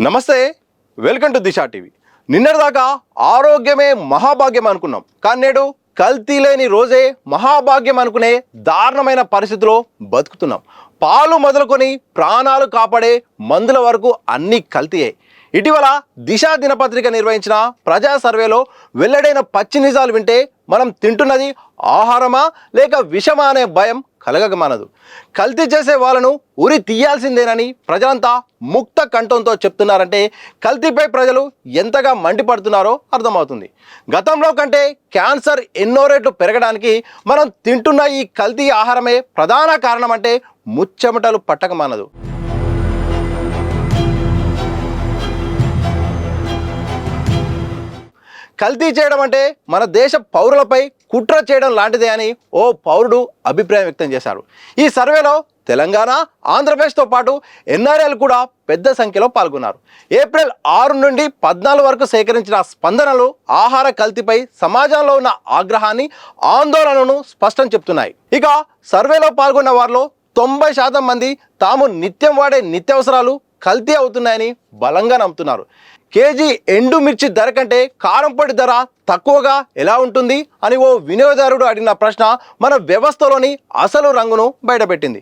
నమస్తే, welcome to Disha TV. నిన్నటిదాకా ఆరోగ్యమే మహాభాగ్యం అనుకున్నాం, కానీ నేడు కల్తీ లేని రోజే మహాభాగ్యం అనుకునే దారుణమైన పరిస్థితిలో బతుకుతున్నాం. పాలు మొదలుకొని ప్రాణాలు కాపాడే మందుల వరకు అన్నీ కల్తీయే. ఇటీవల దిశ దినపత్రిక నిర్వహించిన ప్రజా సర్వేలో వెల్లడైన పచ్చి నిజాలు వింటే మనం తింటున్నది ఆహారమా లేక విషమా అనే భయం కలగకమానదు. కల్తీ చేసే వాళ్ళను ఉరి తీయాల్సిందేనని ప్రజలంతా ముక్త కంఠంతో చెప్తున్నారంటే కల్తీపై ప్రజలు ఎంతగా మండిపడుతున్నారో అర్థమవుతుంది. గతంలో కంటే క్యాన్సర్ ఎన్నో రెట్లు పెరగడానికి మనం తింటున్న ఈ కల్తీ ఆహారమే ప్రధాన కారణం అంటే ముచ్చెమటలు పట్టకమానదు. కల్తీ చేయడం అంటే మన దేశ పౌరులపై కుట్ర చేయడం లాంటిదే అని ఓ పౌరుడు అభిప్రాయం వ్యక్తం చేశారు. ఈ సర్వేలో తెలంగాణ, ఆంధ్రప్రదేశ్తో పాటు ఎన్ఆర్ఐలు కూడా పెద్ద సంఖ్యలో పాల్గొన్నారు. ఏప్రిల్ 6 నుండి 14 వరకు సేకరించిన స్పందనలు ఆహార కల్తీపై సమాజంలో ఉన్న ఆగ్రహాన్ని, ఆందోళనను స్పష్టం చెప్తున్నాయి. ఇక సర్వేలో పాల్గొన్న వారిలో 90% మంది తాము నిత్యం వాడే నిత్యావసరాలు కల్తీ అవుతున్నాయని బలంగా నమ్ముతున్నారు. కేజీ ఎండుమిర్చి ధర కంటే కారంపొడి ధర తక్కువగా ఎలా ఉంటుంది అని ఓ వినియోగదారుడు అడిగిన ప్రశ్న మన వ్యవస్థలోని అసలు రంగును బయటపెట్టింది.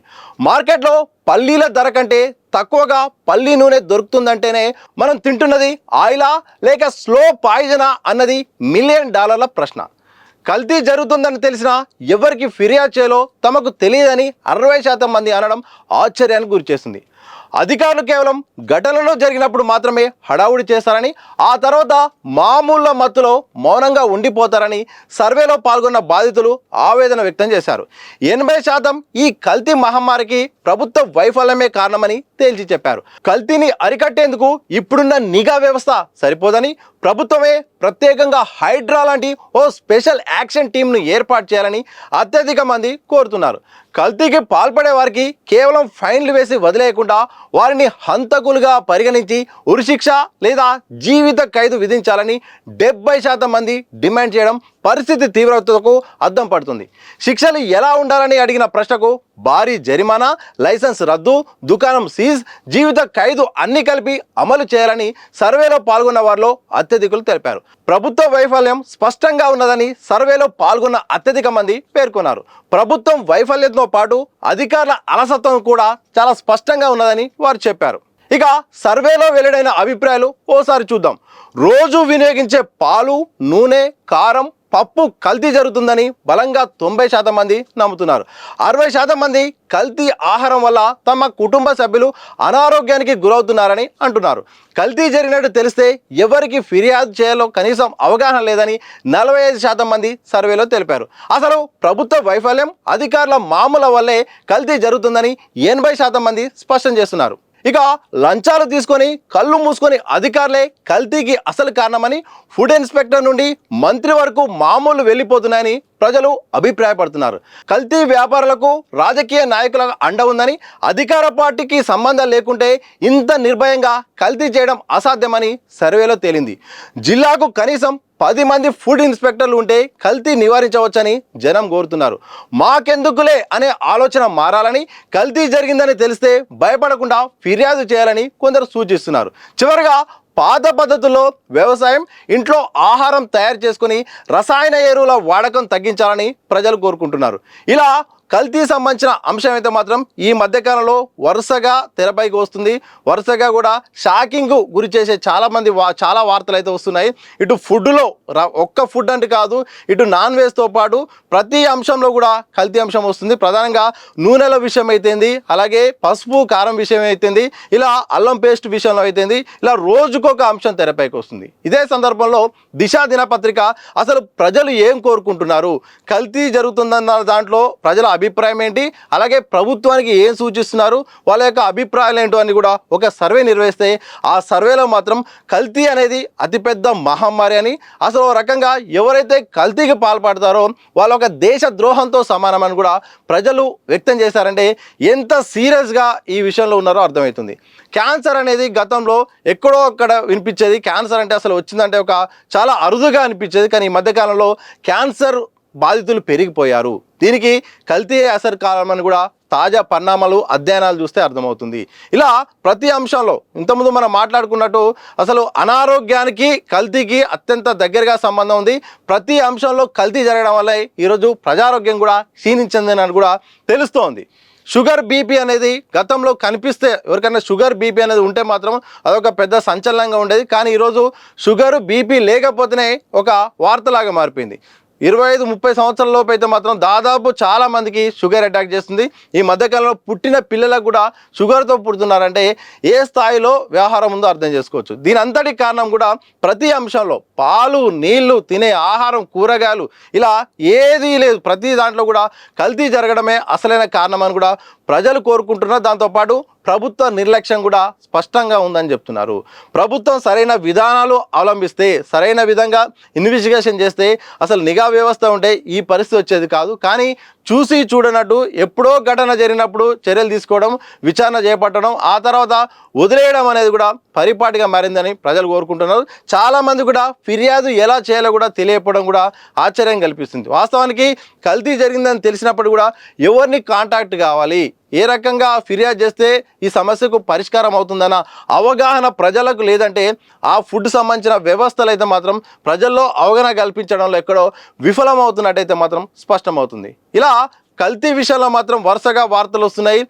మార్కెట్లో పల్లీల ధర కంటే తక్కువగా పల్లి నూనె దొరుకుతుందంటేనే మనం తింటున్నది ఆయిలా లేక స్లో పాయిజనా అన్నది $1 మిలియన్ ప్రశ్న. కల్తీ జరుగుతుందని తెలిసినా ఎవరికి ఫిర్యాదు చేయాలో తమకు తెలియదని 60% మంది అనడం ఆశ్చర్యానికి గురిచేస్తుంది. అధికారులు కేవలం ఘటనలో జరిగినప్పుడు మాత్రమే హడావుడి చేస్తారని, ఆ తర్వాత మామూళ్ళ మత్తులో మౌనంగా ఉండిపోతారని సర్వేలో పాల్గొన్న బాధితులు ఆవేదన వ్యక్తం చేశారు. 80% ఈ కల్తీ మహమ్మారికి ప్రభుత్వ వైఫల్యమే కారణమని తేల్చి చెప్పారు. కల్తీని అరికట్టేందుకు ఇప్పుడున్న నిఘా వ్యవస్థ సరిపోదని ప్రభుత్వమే ప్రత్యేకంగా హైడ్రా లాంటి ఓ స్పెషల్ యాక్షన్ టీంను ఏర్పాటు చేయాలని అత్యధిక మంది కోరుతున్నారు. కల్తీకి పాల్పడే వారికి కేవలం ఫైన్లు వేసి వదిలేయకుండా వారిని హంతకులుగా పరిగణించి ఉరిశిక్ష లేదా జీవిత ఖైదు విధించాలని 70% మంది డిమాండ్ చేయడం పరిస్థితి తీవ్రతకు అద్దం పడుతుంది. శిక్షలు ఎలా ఉండాలని అడిగిన ప్రశ్నకు భారీ జరిమానా, లైసెన్స్ రద్దు, దుకాణం సీజ్, జీవిత ఖైదు అన్ని కలిపి అమలు చేయాలని సర్వేలో పాల్గొన్న వారిలో అత్యధికులు తెలిపారు. ప్రభుత్వ వైఫల్యం స్పష్టంగా ఉన్నదని సర్వేలో పాల్గొన్న అత్యధిక మంది పేర్కొన్నారు. ప్రభుత్వం వైఫల్యంతో పాటు అధికారుల అలసత్వం కూడా చాలా స్పష్టంగా ఉన్నదని వారు చెప్పారు. ఇక సర్వేలో వెల్లడైన అభిప్రాయాలు ఓసారి చూద్దాం. రోజు వినియోగించే పాలు, నూనె, కారం, పప్పు కల్తీ జరుగుతుందని బలంగా 90% మంది నమ్ముతున్నారు. 60% మంది కల్తీ ఆహారం వల్ల తమ కుటుంబ సభ్యులు అనారోగ్యానికి గురవుతున్నారని అంటున్నారు. కల్తీ జరిగినట్టు తెలిస్తే ఎవరికి ఫిర్యాదు చేయాలో కనీసం అవగాహన లేదని 45% మంది సర్వేలో తెలిపారు. అసలు ప్రభుత్వ వైఫల్యం, అధికారుల మామూల వల్లే కల్తీ జరుగుతుందని 80% మంది స్పష్టం చేస్తున్నారు. ఇక లంచాలు తీసుకొని కళ్ళు మూసుకొని అధికారులే కల్తీకి అసలు కారణమని ఫుడ్ ఇన్స్పెక్టర్ నుండి మంత్రి వరకు మామూలు వెళ్ళిపోతున్నాయని ప్రజలు అభిప్రాయపడుతున్నారు. కల్తీ వ్యాపారులకు రాజకీయ నాయకుల అండ ఉందని, అధికార పార్టీకి సంబంధం లేకుంటే ఇంత నిర్భయంగా కల్తీ చేయడం అసాధ్యమని సర్వేలో తేలింది. జిల్లాకు కనీసం 10 మంది ఫుడ్ ఇన్స్పెక్టర్లు ఉంటే కల్తీ నివారించవచ్చని జనం కోరుతున్నారు. మాకెందుకులే అనే ఆలోచన మారాలని, కల్తీ జరిగిందని తెలిస్తే భయపడకుండా ఫిర్యాదు చేయాలని కొందరు సూచిస్తున్నారు. చివరిగా పాత పద్ధతుల్లో వ్యవసాయం, ఇంట్లో ఆహారం తయారు చేసుకుని రసాయన ఎరువుల వాడకం తగ్గించాలని ప్రజలు కోరుకుంటున్నారు. ఇలా కల్తీ సంబంధించిన అంశం అయితే మాత్రం ఈ మధ్యకాలంలో వరుసగా తెరపైకి వస్తుంది. వరుసగా కూడా షాకింగ్ గురి చేసే చాలా వార్తలు అయితే వస్తున్నాయి. ఇటు ఫుడ్లో ఒక్క ఫుడ్ అంటే కాదు, ఇటు నాన్ వెజ్తో పాటు ప్రతి అంశంలో కూడా కల్తీ అంశం వస్తుంది. ప్రధానంగా నూనెల విషయం అయితేంది, అలాగే పసుపు కారం విషయం అయితేంది, ఇలా అల్లం పేస్ట్ విషయంలో అయితేంది, ఇలా రోజుకొక అంశం తెరపైకి వస్తుంది. ఇదే సందర్భంలో దిశ దినపత్రిక అసలు ప్రజలు ఏం కోరుకుంటున్నారు, కల్తీ జరుగుతుందన్న దాంట్లో ప్రజల అభిప్రాయం ఏంటి, అలాగే ప్రభుత్వానికి ఏం సూచిస్తున్నారు, వాళ్ళ యొక్క అభిప్రాయాలు ఏంటో అని కూడా ఒక సర్వే నిర్వహిస్తే ఆ సర్వేలో మాత్రం కల్తీ అనేది అతిపెద్ద మహమ్మారి అని, అసలు ఒక రకంగా ఎవరైతే కల్తీకి పాల్పడతారో వాళ్ళ ఒక దేశ ద్రోహంతో సమానమని కూడా ప్రజలు వ్యక్తం చేశారంటే ఎంత సీరియస్గా ఈ విషయంలో ఉన్నారో అర్థమవుతుంది. క్యాన్సర్ అనేది గతంలో ఎక్కడో అక్కడ వినిపించేది. క్యాన్సర్ అంటే అసలు వచ్చిందంటే ఒక చాలా అరుదుగా అనిపించేది. కానీ ఈ మధ్యకాలంలో క్యాన్సర్ బాధితులు పెరిగిపోయారు. దీనికి కల్తీ అసలు కారణమని కూడా తాజా పరిణామాలు అధ్యయనాలు చూస్తే అర్థమవుతుంది. ఇలా ప్రతి అంశంలో ఇంతకుముందు మనం మాట్లాడుకున్నట్టు అసలు అనారోగ్యానికి కల్తీకి అత్యంత దగ్గరగా సంబంధం ఉంది. ప్రతి అంశంలో కల్తీ జరగడం వల్ల ఈరోజు ప్రజారోగ్యం కూడా క్షీణించిందని కూడా తెలుస్తోంది. షుగర్ బీపీ అనేది గతంలో కనిపిస్తే ఎవరికైనా షుగర్ బీపీ అనేది ఉంటే మాత్రం అదొక పెద్ద సంచలనంగా ఉండేది. కానీ ఈరోజు షుగర్ బీపీ లేకపోతేనే ఒక వార్తలాగా మారిపోయింది. 25-30 సంవత్సరాల లోపు అయితే మాత్రం దాదాపు చాలా మందికి షుగర్ అటాక్ చేస్తుంది. ఈ మధ్యకాలంలో పుట్టిన పిల్లలకు కూడా షుగర్తో పుడుతున్నారంటే ఏ స్థాయిలో వ్యవహారం ఉందో అర్థం చేసుకోవచ్చు. దీని అంతటి కారణం కూడా ప్రతి అంశంలో పాలు, నీళ్లు, తినే ఆహారం, కూరగాయలు ఇలా ఏదీ లేదు. ప్రతి దాంట్లో కూడా కల్తీ జరగడమే అసలైన కారణం అని కూడా ప్రజలు కోరుకుంటున్నారు. దాంతోపాటు ప్రభుత్వ నిర్లక్ష్యం కూడా స్పష్టంగా ఉందని చెప్తున్నారు. ప్రభుత్వం సరైన విధానాలు అవలంబిస్తే, సరైన విధంగా ఇన్వెస్టిగేషన్ చేస్తే అసలు నిఘా వ్యవస్థ ఉంటే ఈ పరిస్థితి వచ్చేది కాదు. కానీ చూసి చూడనట్టు ఎప్పుడో ఘటన జరిగినప్పుడు చర్యలు తీసుకోవడం, విచారణ చేపట్టడం, ఆ తర్వాత వదిలేయడం అనేది కూడా పరిపాటిగా మారిందని ప్రజలు కోరుకుంటున్నారు. చాలామంది కూడా ఫిర్యాదు ఎలా చేయాలో కూడా తెలియకపోవడం కూడా ఆశ్చర్యం కల్పిస్తుంది. వాస్తవానికి కల్తీ జరిగిందని తెలిసినప్పుడు కూడా ఎవరిని కాంటాక్ట్ కావాలి, ఏ రకంగా ఫిర్యాదు చేస్తే ఈ సమస్యకు పరిష్కారం అవుతుందన్న అవగాహన ప్రజలకు లేదంటే ఆ ఫుడ్ సంబంధించిన వ్యవస్థలు అయితే మాత్రం ప్రజల్లో అవగాహన కల్పించడంలో ఎక్కడో విఫలమవుతున్నట్టయితే మాత్రం స్పష్టమవుతుంది. ఇలా కల్తీ విషయంలో మాత్రం వరుసగా వార్తలు వస్తున్నాయి.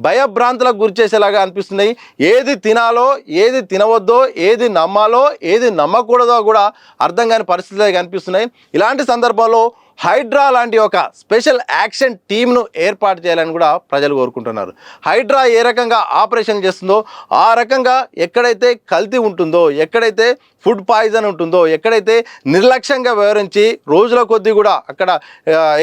భయభ్రాంతులకు గురి చేసేలాగా అనిపిస్తున్నాయి. ఏది తినాలో, ఏది తినవద్దో, ఏది నమ్మాలో, ఏది నమ్మకూడదో కూడా అర్థం కాని పరిస్థితులు కనిపిస్తున్నాయి. ఇలాంటి సందర్భంలో హైడ్రా లాంటి ఒక స్పెషల్ యాక్షన్ టీమ్ను ఏర్పాటు చేయాలని కూడా ప్రజలు కోరుకుంటున్నారు. హైడ్రా ఏ రకంగా ఆపరేషన్ చేస్తుందో ఆ రకంగా ఎక్కడైతే కల్తీ ఉంటుందో, ఎక్కడైతే ఫుడ్ పాయిజన్ ఉంటుందో, ఎక్కడైతే నిర్లక్ష్యంగా వ్యవహరించి రోజుల కొద్దీ కూడా అక్కడ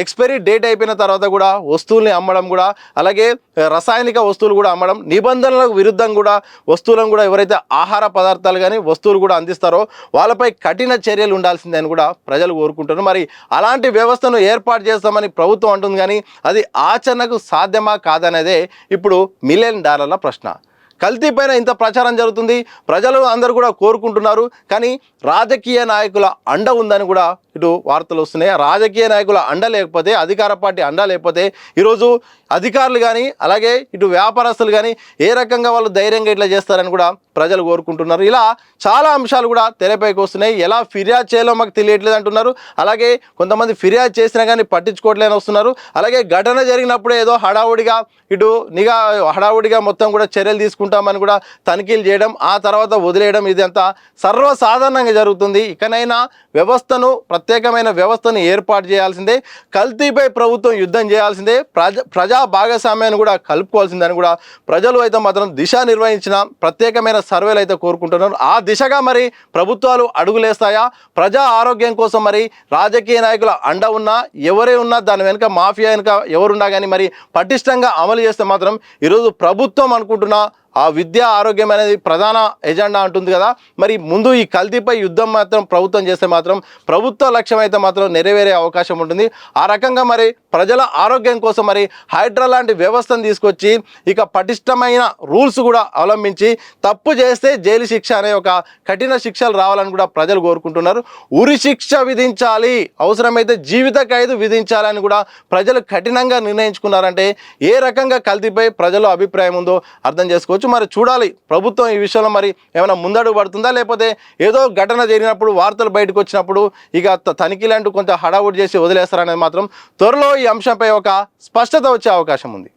ఎక్స్పైరీ డేట్ అయిపోయిన తర్వాత కూడా వస్తువుల్ని అమ్మడం కూడా, అలాగే రసాయనిక వస్తువులు కూడా అమ్మడం, నిబంధనలకు విరుద్ధం కూడా వస్తువులను కూడా ఎవరైతే ఆహార పదార్థాలు కానీ వస్తువులు కూడా అందిస్తారో వాళ్ళపై కఠిన చర్యలు ఉండాల్సిందని కూడా ప్రజలు కోరుకుంటున్నారు. మరి అలాంటి వ్యవస్థను ఏర్పాటు చేస్తామని ప్రభుత్వం అంటుంది, కానీ అది ఆచరణకు సాధ్యమా కాదనేదే ఇప్పుడు $1,000,000 ప్రశ్న. కల్తీ పైన ఇంత ప్రచారం జరుగుతుంది, ప్రజలు అందరూ కూడా కోరుకుంటున్నారు. కానీ రాజకీయ నాయకుల అండ ఉందని కూడా ఇటు వార్తలు వస్తున్నాయి. రాజకీయ నాయకుల అండ లేకపోతే, అధికార పార్టీ అండ లేకపోతే ఈరోజు అధికారులు కానీ అలాగే ఇటు వ్యాపారస్తులు కానీ ఏ రకంగా వాళ్ళు ధైర్యంగా ఇట్లా చేస్తారని కూడా ప్రజలు కోరుకుంటున్నారు. ఇలా చాలా అంశాలు కూడా తెరపైకి వస్తున్నాయి. ఎలా ఫిర్యాదు చేయాలో మాకు తెలియట్లేదు అంటున్నారు. అలాగే కొంతమంది ఫిర్యాదు చేసినా కానీ పట్టించుకోవట్లేని వస్తున్నారు. అలాగే ఘటన జరిగినప్పుడే ఏదో హడావుడిగా ఇటు హడావుడిగా మొత్తం కూడా చర్యలు తీసుకుంటామని కూడా తనిఖీలు చేయడం, ఆ తర్వాత వదిలేయడం, ఇదంతా సర్వసాధారణంగా జరుగుతుంది. ఇకనైనా వ్యవస్థను, ప్రత్యేకమైన వ్యవస్థను ఏర్పాటు చేయాల్సిందే. కల్తీపై ప్రభుత్వం యుద్ధం చేయాల్సిందే. ప్రజా భాగస్వామ్యాన్ని కూడా కలుపుకోవాల్సిందని కూడా ప్రజలు అయితే మాత్రం దిశ నిర్వహించిన ప్రత్యేకమైన సర్వేలు అయితే కోరుకుంటున్నారు. ఆ దిశగా మరి ప్రభుత్వాలు అడుగులేస్తాయా? ప్రజా ఆరోగ్యం కోసం మరి రాజకీయ నాయకుల అండ ఉన్నా, ఎవరే ఉన్నా, దాని వెనుక మాఫియా వెనుక ఎవరున్నా కానీ మరి పటిష్టంగా అమలు చేస్తే మాత్రం ఈరోజు ప్రభుత్వం అనుకుంటున్నా ఆ విద్యా ఆరోగ్యం అనేది ప్రధాన ఎజెండా అంటుంది కదా. మరి ముందు ఈ కల్తీపై యుద్ధం మాత్రం ప్రభుత్వం చేస్తే మాత్రం ప్రభుత్వ లక్ష్యం అయితే మాత్రం నెరవేరే అవకాశం ఉంటుంది. ఆ రకంగా మరి ప్రజల ఆరోగ్యం కోసం మరి హైడ్రా లాంటి వ్యవస్థను తీసుకొచ్చి ఇక పటిష్టమైన రూల్స్ కూడా అవలంబించి తప్పు చేస్తే జైలు శిక్ష అనే ఒక కఠిన శిక్షలు రావాలని కూడా ప్రజలు కోరుకుంటున్నారు. ఉరి శిక్ష విధించాలి, అవసరమైతే జీవిత ఖైదు విధించాలని కూడా ప్రజలు కఠినంగా నిర్ణయించుకున్నారంటే ఏ రకంగా కల్తీపై ప్రజల అభిప్రాయం ఉందో అర్థం చేసుకోవచ్చు. మరి చూడాలి ప్రభుత్వం ఈ విషయంలో మరి ఏమైనా ముందడుగు పడుతుందా, లేకపోతే ఏదో ఘటన జరిగినప్పుడు వార్తలు బయటకు వచ్చినప్పుడు ఇక తనిఖీలంటూ కొంత హడావుడి చేసి వదిలేస్తారనేది మాత్రం త్వరలో ఈ అంశంపై ఒక స్పష్టత వచ్చే అవకాశం ఉంది.